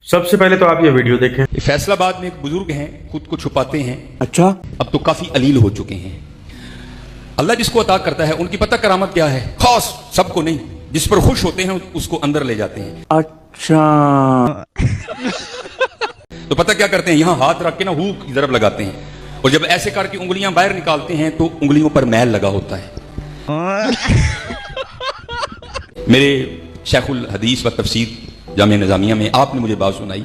सबसे पहले तो आप ये वीडियो देखें। फैसलाबाद में एक बुजुर्ग हैं, खुद को छुपाते हैं। अच्छा, अब तो काफी अलील हो चुके हैं। अल्लाह जिसको अता करता है, उनकी पता करामत क्या है, खास सबको नहीं, जिस पर खुश होते हैं उसको अंदर ले जाते हैं। अच्छा। तो पता क्या करते हैं, यहाँ हाथ रख के ना हू की ज़रब लगाते हैं, और जब ऐसे करके उंगलियां बाहर निकालते हैं तो उंगलियों पर मैल लगा होता है। मेरे शेखुल हदीस व तफसीर जामिया निज़ामिया में आपने मुझे बात सुनाई,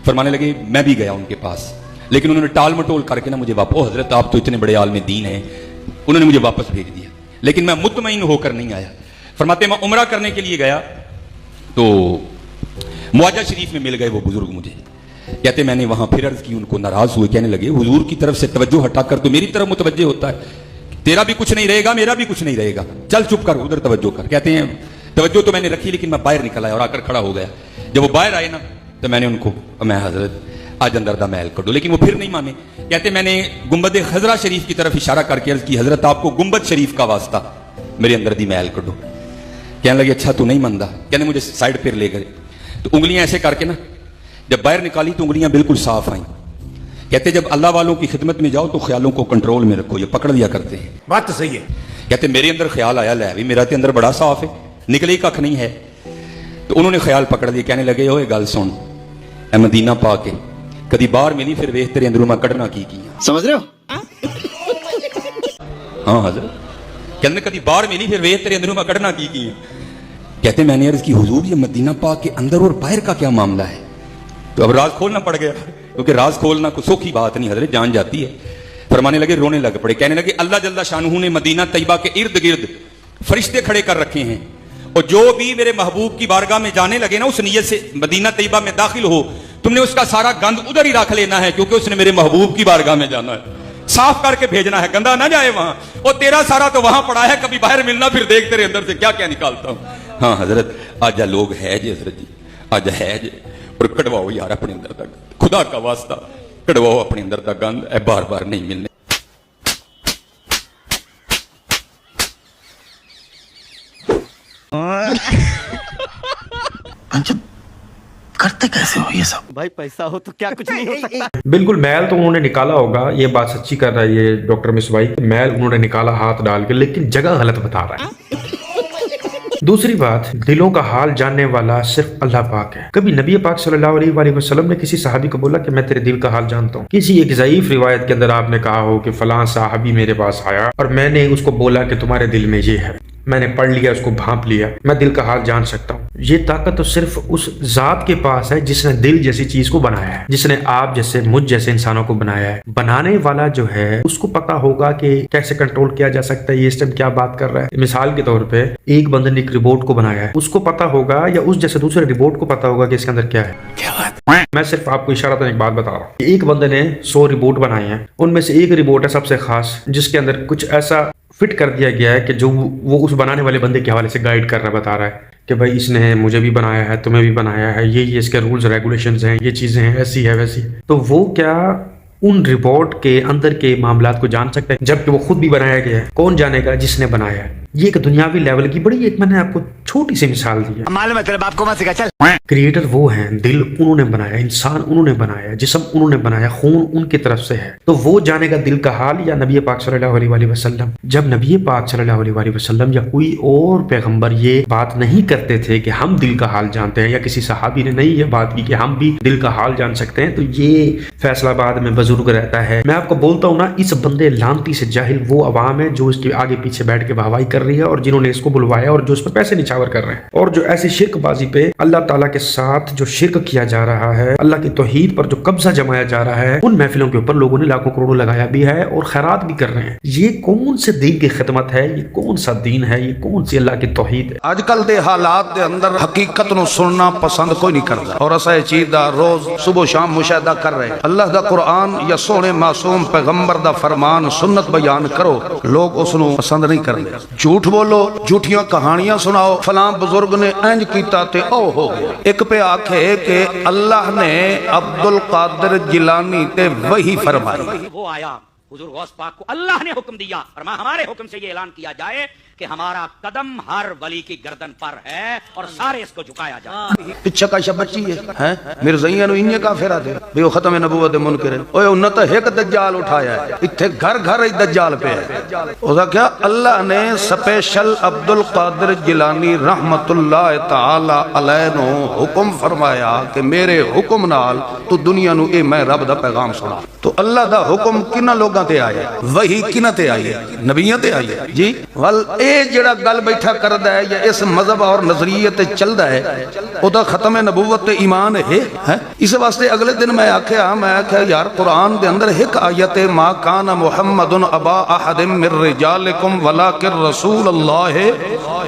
फरमाने लगे मैं भी गया उनके पास, लेकिन उन्होंने टाल मटोल करके ना मुझे वापस, ओ हजरत आप तो इतने बड़े आलम दीन हैं, उन्होंने मुझे वापस भेज दिया, लेकिन मैं मुतमईन होकर नहीं आया। फरमाते मैं उम्रा करने के लिए गया तो मुआजा शरीफ में मिल गए वो बुजुर्ग मुझे, कहते मैंने वहां फिर अर्ज की, उनको नाराज हुए, कहने लगे हुजूर की तरफ से तवज्जो हटाकर तो मेरी तरफ मुतवज्जे होता है, तेरा भी कुछ नहीं रहेगा मेरा भी कुछ नहीं रहेगा, चल चुप कर उधर तवज्जो कर। कहते हैं तवज्जो तो मैंने रखी, लेकिन मैं बाहर निकल आया और आकर खड़ा हो गया। जब वो बाहर आए ना तो मैंने उनको, मैं हजरत आज अंदर दा महल कर दो, लेकिन वो फिर नहीं माने। कहते मैंने गुंबद खजरा शरीफ की तरफ इशारा करके अर्ज की, हजरत आपको गुंबद शरीफ का वास्ता मेरे अंदर दी महल कर दो। कहने लगे अच्छा तू नहीं मानता, कहने मुझे साइड पर ले गए, तो उंगलियां ऐसे करके ना जब बाहर निकाली तो उंगलियां बिल्कुल साफ आई। कहते जब अल्लाह वालों की खिदमत में जाओ तो ख्यालों को कंट्रोल में रखो, ये पकड़ लिया करते हैं। बात तो सही है। कहते मेरे अंदर ख्याल आया, ले भी मेरा तो अंदर बड़ा साफ है, निकले ही कख नहीं है। तो उन्होंने ख्याल पकड़ लिया, कहने लगे ओए गल सुन, ए मदीना पा के कदी बाहर मिली फिर वेख तेरे अंदरों मैं कढ़ना की समझ रहे हो? हाँ हजरत, कहने कदी बाहर मिली फिर वेख तेरे अंदरों मैं कढ़ना की कहते मैंने अर्ज की हुजूर ये मदीना पाक के अंदर और बाहर का क्या मामला है? तो अब राज खोलना पड़ गया, क्योंकि राज खोलना कोई सौखी बात नहीं हजरत, जान जाती है। फरमाने लगे, रोने लग पड़े, कहने लगे अल्लाह जल्ला शानहू ने मदीना तैयबा के इर्द गिर्द फरिश्ते खड़े कर रखे हैं, और जो भी मेरे महबूब की बारगाह में जाने लगे ना उस नियत से मदीना तैयबा में दाखिल हो, तुमने उसका सारा गंद उधर ही रख लेना है, क्योंकि उसने मेरे महबूब की बारगाह में जाना है, साफ करके भेजना है, गंदा ना जाए वहां, और तेरा सारा तो वहां पड़ा है, कभी बाहर मिलना फिर देख तेरे अंदर से क्या क्या निकालता हूं। हाँ हजरत आज लोग है जी, हजरत जी आज है जी, और कटवाओ यार अपने अंदर तक, खुदा का वास्ता कटवाओ अपने अंदर तक गंद, बार बार नहीं मिलने। करते कैसे हो ये सब? भाई पैसा हो तो क्या कुछ नहीं हो सकता। बिल्कुल मैल तो उन्होंने निकाला होगा, ये बात सच्ची कर रहा है ये डॉक्टर मिसवाई, मैल उन्होंने निकाला हाथ डाल के, लेकिन जगह गलत बता रहा है। दूसरी बात, दिलों का हाल जानने वाला सिर्फ अल्लाह पाक है। कभी नबी पाक सल्लल्लाहु अलैहि वसल्लम ने किसी सहाबी को बोला कि मैं तेरे दिल का हाल जानता हूँ? किसी एक ज़ईफ रिवायत के अंदर आपने कहा हो कि फलां सहाबी मेरे पास आया और मैंने उसको बोला कि तुम्हारे दिल में ये है, मैंने पढ़ लिया, उसको भांप लिया, मैं दिल का हाल जान सकता हूँ। ये ताकत तो सिर्फ उस जात के पास है जिसने दिल जैसी चीज को बनाया है, जिसने आप जैसे मुझ जैसे इंसानों को बनाया है। बनाने वाला जो है उसको पता होगा कि कैसे कंट्रोल किया जा सकता है, ये इस टाइम क्या बात कर रहा है। मिसाल के तौर पे एक बंदे ने एक रिपोर्ट को बनाया है, उसको पता होगा या उस जैसे दूसरे रिपोर्ट को पता होगा कि इसके अंदर क्या है। क्या बात? मैं सिर्फ आपको इशारा तो एक बात बता रहा हूँ। एक बंदे ने 100 रिपोर्ट बनाए हैं, उनमें से एक रिपोर्ट है सबसे खास, जिसके अंदर कुछ ऐसा फिट कर दिया गया है कि जो वो उस बनाने वाले बंदे के हवाले से गाइड कर रहा, बता रहा है कि भाई इसने मुझे भी बनाया है, तुम्हें भी बनाया है, ये इसके रूल्स रेगुलेशंस हैं, ये चीजें हैं, ऐसी है वैसी। तो वो क्या उन रिपोर्ट के अंदर के मामलात को जान सकता है, जबकि वो खुद भी बनाया गया है? कौन जानेगा? जिसने बनाया है। ये एक दुनियावी लेवल की बड़ी, एक मैंने आपको छोटी सी मिसाल दी है। मालूम है तेरे बाप को मत सिखा, चल। क्रिएटर वो हैं, दिल उन्होंने बनाया, इंसान उन्होंने बनाया, जिस्म उन्होंने बनाया, खून उनकी तरफ से है, तो वो जानेगा दिल का हाल या नबी पाक सल्लल्लाहु अलैहि वसल्लम? जब नबी पाक सल्लल्लाहु अलैहि वसल्लम या कोई और पैगंबर ये बात नहीं करते थे कि हम दिल का हाल जानते हैं, या किसी सहाबी ने नहीं ये बात की कि हम भी दिल का हाल जान सकते हैं, तो ये फैसलाबाद में बुजुर्ग रहता है। मैं आपको बोलता हूँ ना, इस बंदे लानती से जाहिल वो अवाम है जो इसके आगे पीछे बैठ के वाहवाही कर रही है, और जिन्होंने इसको बुलवाया और जो इस पर पैसे निछावर कर रहे हैं, और जो ऐसी शिरकबाजी पे अल्लाह ताला के साथ जो शिरक किया जा रहा है, अल्लाह की तौहीद पर जो कब्जा जमाया जा रहा है, उन महफिलों के ऊपर लोगों ने लाखों करोड़ों लगाया भी है और खैरात भी कर रहे हैं। ये कौन से दीन की खिदमत है? ये कौन सा दीन है? ये कौन सी अल्लाह की तौहीद है? आजकल दे हालात दे अंदर हकीकत नु सुनना पसंद कोई नहीं करता, और असा ये चीज दा रोज सुबह शाम मुशाहिदा कर रहे हैं। अल्लाह दा कुरान या सोने मासूम पैगंबर दा फरमान सुन्नत बयान करो, लोग उसनु पसंद नहीं करते। झूठ बोलो, झूठियां कहानियां सुनाओ, फलां बुजुर्ग ने इंज कीता ते ओ हो गया। एक पे आखे कि अल्लाह ने अब्दुल कादिर जिलानी ते वही फरमाई। वो आया हुजूर गौस पाक को अल्लाह ने हुक्म दिया, फरमाया हमारे हुक्म से ये ऐलान किया जाए کہ ہمارا قدم ہر ولی کی گردن پر ہے اور سارے اس کو جھکایا جائے. پچھا کا بچی ہے مرزائیاں نو انہیں کافر آتے بھی وہ ختم نبوت منکر ہے. اوے انہاں تے ایک دجال اٹھایا ہے, ایتھے گھر گھر ہی دجال پہ ہے. او دا کیا اللہ نے سپیشل عبد القادر جیلانی رحمت اللہ تعالی علیہ نو حکم فرمایا کہ میرے حکم نال تو دنیا نو اے میں رب دا پیغام سنا. تو اللہ دا حکم کنہ لوگاں تے آیا ہے, وہی کنہ تے آئی ہے, نبیاں تے آئی ہے جی. ول اے جڑا گل بیٹھا کردا ہے یا اس مذہب اور نظریے تے چلدا ہے او دا ختم نبوت تے ایمان ہے. اس واسطے اگلے دن میں آکھیا یار قرآن دے اندر ایک آیت ما کان محمد ابا احد من رجالکم ولکن رسول اللہ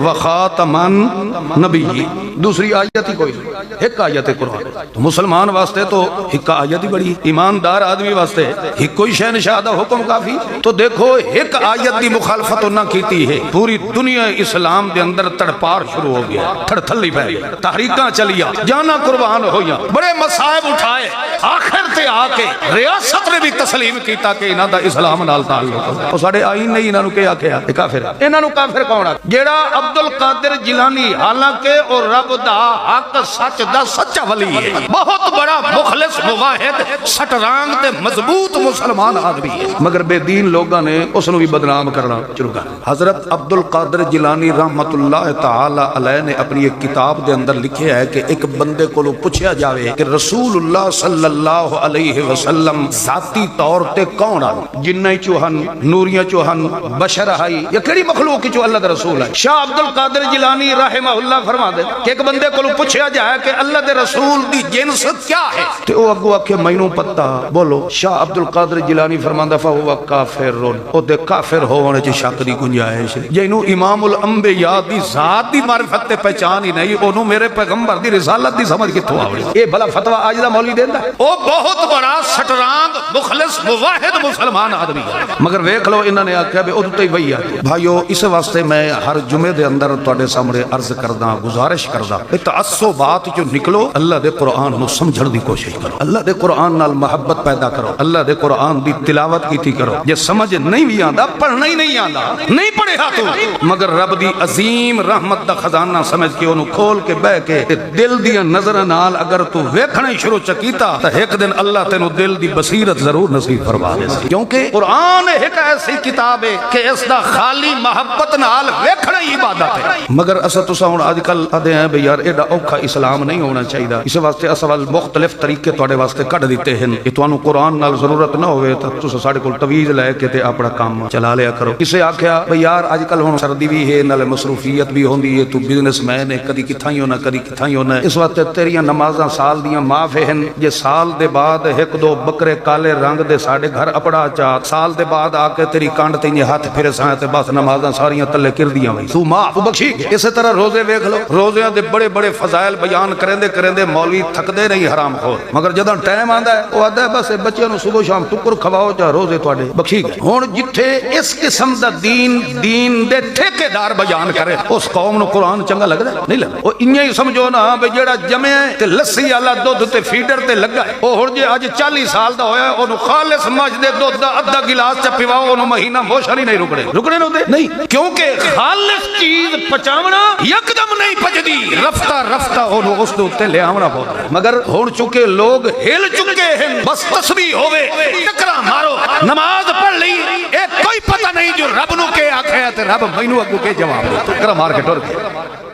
وخاتم النبی. دوسری آیت ہی کوئی نہیں, ایک آیت قرآن. تو مسلمان واسطے تو ایک آیت ہی بڑی, ایماندار آدمی واسطے ایک کوئی شہنشاہ دا حکم کافی. تو دیکھو ایک آیت دی مخالفت نہ کیتی ہے, پوری دنیا اسلام دے اندر تڑپار شروع ہو گیا, تھڑ تھلی پہ گئی, تحریکاں چلیا, جانا قربان ہویا, بڑے مصائب اٹھائے, آخر تے آ کے ریاست نے بھی تسلیم کیتا کہ انہاں دا اسلام نال تعلق ہے. او ساڈے آئین نے انہاں نو کیا کہیا کافر. انہاں نو کافر کون ہے؟ جیڑا عبد القادر جیلانی حالانکہ او رب دا حق سچ دا سچا ولی ہے, بہت بڑا مخلص موحد سٹرانگ تے مضبوط مسلمان آدمی ہے, مگر بے دین لوگاں نے اس نو بھی بدنام کرنا شروع کر. حضرت عبد القادر جیلانی رحمت اللہ تعالی علیہ نے اپنی ایک کتاب دے اندر لکھیا ہے کہ ایک بندے کو پوچھا جاوے کہ رسول اللہ صلی اللہ علیہ وسلم ذاتی طور تے کون آن, جنہ چوہن, نوریاں چوہن, بشر ہائی, یا کڑی مخلوق جو اللہ دا رسول ہے. شاہ عبد القادر جیلانی رحمہ اللہ فرما دے کہ ایک بندے کو پوچھا جائے کہ اللہ دے رسول دی جنس کیا ہے, تے او اگو آکھے مینوں پتہ, بولو. شاہ عبد القادر جیلانی فرماندا فہو کافر, او دے کافر ہونے چ شک دی گنجائش ہے. جینوں امام الانبیاء دی ذات دی معرفت تے پہچان ہی نہیں, اونوں میرے پیغمبر دی رسالت دی سمجھ کتھوں آوے؟ اے بھلا فتوی اج دا مولوی دیندا ہے؟ او بہت بڑا سٹرانگ مخلص موحد مسلمان آدمی ہے, مگر ویکھ لو انہاں نے آکھیا بھی اودوں تے ہی وہی ہے. بھائیو اس واسطے میں ہر جمعے دے اندر تواڈے سامنے عرض کردا, گزارش کردا, اے تعصبات جو نکلو, اللہ دے قرآن نو سمجھن دی کوشش کرو, اللہ دے قرآن نال محبت پیدا کرو, اللہ دے قرآن دی تلاوت کیتی کرو. جے سمجھ نہیں بھی آندا, پڑھنا ہی نہیں آندا, نہیں پڑھیا تو, مگر رب دی عظیم رحمت دا خزانہ سمجھ کے اونوں کھول کے بہ کے دل دی نظر نال اگر تو ویکھنا شروع چکیتا تے ایک دن اللہ تینوں دل دی بصیرت ضرور نصیب فرما دے. کیونکہ قرآن ایک ایسی کتاب ہے کہ اس دا خالی محبت نال ویکھنا ہی عبادت ہے. مگر اسا تساں ہن اج کل آدے ہیں بھئی یار ایڈا اوکھا اسلام نہیں ہونا چاہیے, اس واسطے اسا مختلف طریقے تواڈے واسطے کڈ دتے ہیں کہ تانوں قرآن نال ضرورت نہ ہوے تے تساں ساڈے کول تویز لے کے تے اپنا کام چلا لیا کرو. کسے آکھیا بھئی یار اج کل ہن سردی بھی ہے, نال مصروفیت بھی ہوندی ہے, تو بزنس مین ہے, کدی کتھاں ہی ہونا کدی کتھاں ہی ہونا, اس واسطے تیریاں نمازاں سال دیاں معاف ہیں. جے سال دے بعد ایک دو بکرے کالے رنگ دے ساڈے گھر اپڑا چا, سال دے بعد آ کے تیری کانڈ تے ہاتھ پھر سائیں تے بس نمازاں ساریاں تلے کر دیاں وئی, تو معاف بخشی. اسی طرح روزے ویکھ لو, روزیاں دے بڑے بڑے فضائل بیان کریندے کریندے مولوی تھکدے نہیں حرام خور, مگر جدوں ٹائم آندا ہے او آندا ہے بس بچیاں نوں صبح شام ٹکر کھواؤ چا روزے تواڈے بخشی گئے. ہن جتھے اس قسم دا دین دے ٹھیکیدار بیان کرے اس قوم نو قرآن چنگا لگدا نہیں لگدا. او انہی ہی سمجھو نا بھئی جیڑا جمعے تے لسی والا دودھ تے فیڈر تے لگا ہے, او ہن جے اج 40 سال دا ہویا اونوں خالص مجھ دے دودھ دا ادھا گلاس چ پیواؤ, اونوں مہینہ موشر ہی نہیں رکنے نو دے نہیں, کیونکہ خالص چیز پچاونا یکدم نہیں پجدی, رفتہ رفتہ اونوں اس دے اوتے لے آونا پوندا. مگر ہن چونکہ لوگ ہل چکے ہیں, بس تسبیح ہوے ٹکرا مارو, نماز پڑھ لی, اے کوئی پتہ نہیں جو رب نو کے آکھیا تے رب مینوں اگوں کے جواب دے, ٹکرا مار کے ٹر گئے.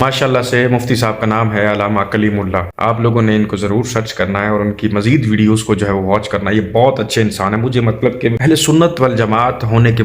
ماشاءاللہ سے مفتی صاحب کا نام ہے علامہ کلیم اللہ. آپ لوگوں نے ان کو ضرور سرچ کرنا ہے اور ان کی مزید ویڈیوز کو جو ہے وہ واچ کرنا ہے. یہ بہت اچھے انسان ہیں. مجھے مطلب کہ اہل سنت والجماعت ہونے کے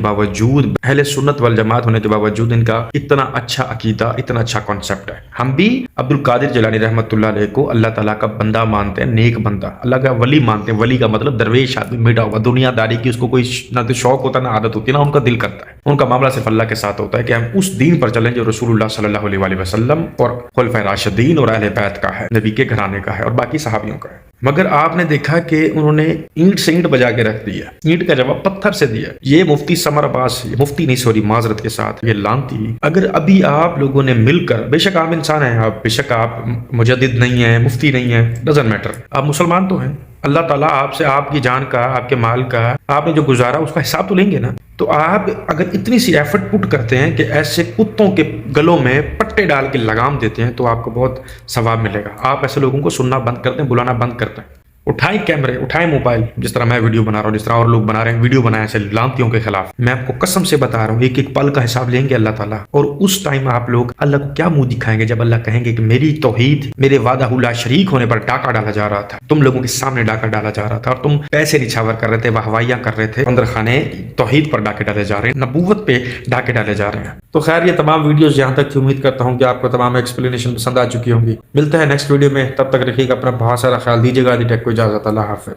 باوجود ان کا اتنا اچھا عقیدہ, اتنا اچھا کانسیپٹ ہے. ہم بھی عبد القادر جیلانی رحمۃ اللہ علیہ کو اللہ تعالیٰ کا بندہ مانتے ہیں, نیک بندہ, اللہ کا ولی مانتے ہیں. ولی کا مطلب درویش آدمی, میٹا ہوا, دنیا داری کی اس کو کوئی نہ تو شوق ہوتا نہ عادت ہوتی, نہ ان کا دل کرتا ہے. ان کا معاملہ صرف اللہ کے ساتھ ہوتا ہے کہ ہم اس دین پر چلیں جو رسول اللہ صلی اللہ علیہ وسلم اور خلفائے راشدین اور اہل بیت کا ہے, نبی کے گھرانے کا ہے اور باقی صحابیوں کا ہے. مگر آپ نے دیکھا کہ انہوں نے اینٹ سے اینٹ بجا کے رکھ دیا, اینٹ کا جواب پتھر سے دیا. یہ مفتی سمر عباس, مفتی मुफ्ती नहीं, सॉरी माजरत के साथ, ये लानती, अगर अभी आप लोगों ने मिलकर, बेशक आप इंसान हैं, आप बेशक आप मुजद्दिद नहीं है, मुफ्ती नहीं है, डजंट मैटर, आप मुसलमान तो हैं, अल्लाह ताला आपसे आपकी जान का, आपके माल का, आपने जो गुजारा उसका हिसाब तो लेंगे ना। तो आप अगर इतनी सी एफर्ट पुट करते हैं कि ऐसे कुत्तों के गलों में पट्टे डाल के लगाम देते हैं, तो आपको बहुत सवाब मिलेगा। आप ऐसे लोगों को सुनना बंद कर दें, बुलाना बंद कर दें। उठाएं कैमरे, उठाएं मोबाइल, जिस तरह मैं वीडियो बना रहा हूँ, जिस तरह और लोग बना रहे हैं, वीडियो बनाए ऐसे लानतियों के खिलाफ। मैं आपको कसम से बता रहा हूँ, एक एक पल का हिसाब लेंगे अल्लाह ताला। और उस टाइम आप लोग अल्लाह को क्या मुंह दिखाएंगे जब अल्लाह कहेंगे कि मेरी तौहीद, मेरे वादा शरीक होने पर डाका डाला जा रहा था, तुम लोगों के सामने डाका डाला जा रहा था और तुम पैसे निछावर कर रहे थे, वाहवाइयां कर रहे थे, अंदर खाने तौहीद पर डाके डाले जा रहे हैं, नबूवत पे डाके डाले जा रहे हैं। तो खैर ये तमाम वीडियोस यहाँ तक थी, उम्मीद करता हूँ कि आपको तमाम एक्सप्लेनेशन पसंद आ चुकी होंगी। मिलते हैं नेक्स्ट वीडियो में, तब तक रखिएगा अपना बहुत सारा ख्याल, दीजिएगा दी टेक को इजाजत, अल्लाह हाफिज।